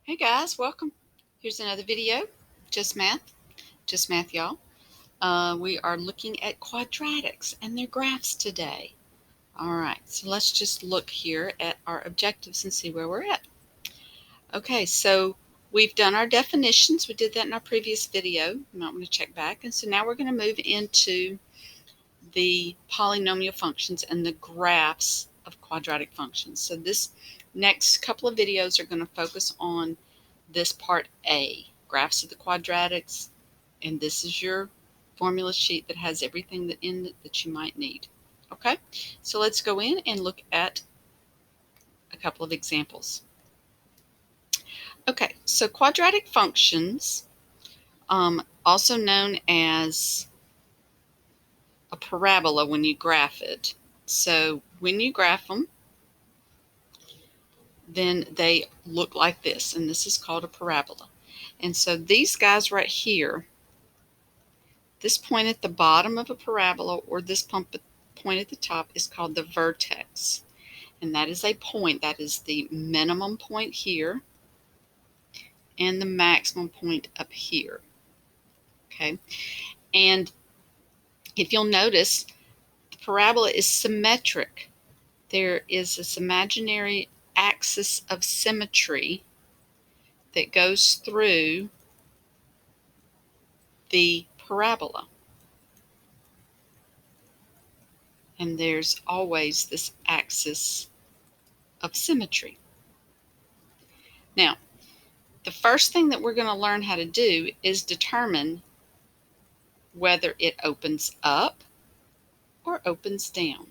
Hey guys, welcome. Here's another video, just math, y'all. We are looking at quadratics and their graphs today. All right, so let's just look here at our objectives and see where we're at. Okay, so we've done our definitions. We did that in our previous video. You might want to check back. And so now we're going to move into the polynomial functions and the graphs of quadratic functions. So this next couple of videos are going to focus on this part A, graphs of the quadratics, and this is your formula sheet that has everything in it that you might need. Okay, so let's go in and look at a couple of examples. Okay, so quadratic functions, also known as a parabola when you graph it. So when you graph them, then they look like this, and this is called a parabola. And so these guys right here, this point at the bottom of a parabola or this point at the top is called the vertex. And that is a point, that is the minimum point here and the maximum point up here. Okay, and if you'll notice, the parabola is symmetric. There is this imaginary axis of symmetry that goes through the parabola. And there's always this axis of symmetry. Now, the first thing that we're going to learn how to do is determine whether it opens up or opens down.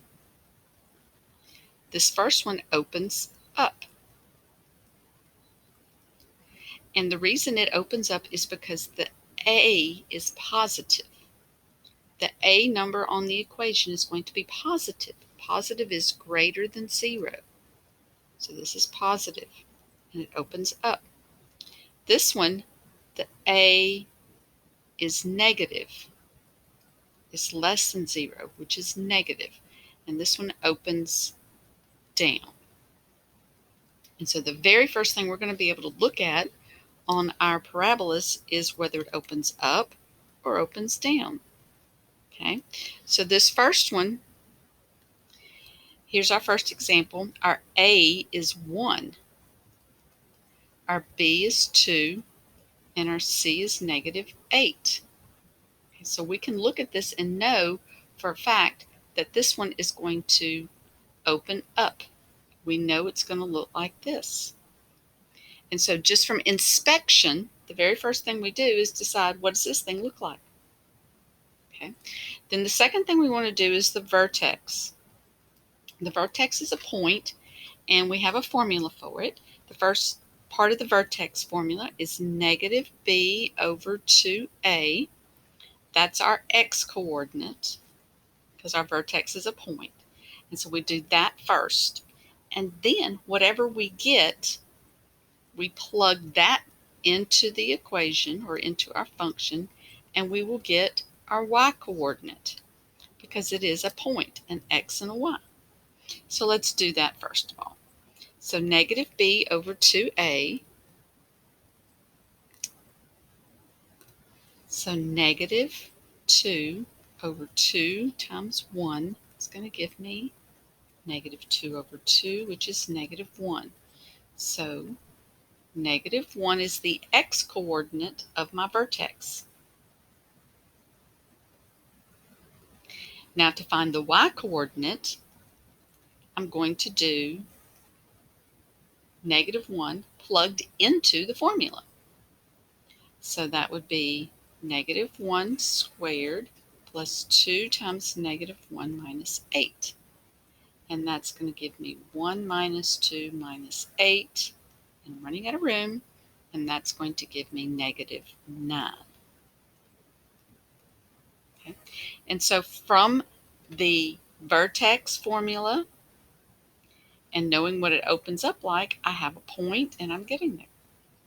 This first one opens up. And the reason it opens up is because the A is positive. The A number on the equation is going to be positive. Positive is greater than 0. So this is positive, and it opens up. This one, the A is negative. It's less than 0, which is negative. And this one opens down. And so the very first thing we're going to be able to look at on our parabolas is whether it opens up or opens down. Okay, so this first one, here's our first example. Our A is 1, our B is 2, and our C is negative 8. Okay, so we can look at this and know for a fact that this one is going to open up. We know it's going to look like this. And so just from inspection, the very first thing we do is decide, what does this thing look like? Okay. Then the second thing we want to do is the vertex. The vertex is a point, and we have a formula for it. The first part of the vertex formula is negative b over 2a. That's our x coordinate, because our vertex is a point. And so we do that first. And then whatever we get, we plug that into the equation or into our function, and we will get our y coordinate because it is a point, an x and a y. So let's do that first of all. So negative b over 2a. So negative 2 over 2 times 1 is going to give me negative 2 over 2, which is negative 1. So negative 1 is the x coordinate of my vertex. Now to find the y coordinate, I'm going to do negative 1 plugged into the formula. So that would be negative 1 squared plus 2 times negative 1 minus 8. And that's going to give me 1 minus 2 minus 8. And I'm running out of room. And that's going to give me negative 9. Okay. And so from the vertex formula and knowing what it opens up like, I have a point and I'm getting there.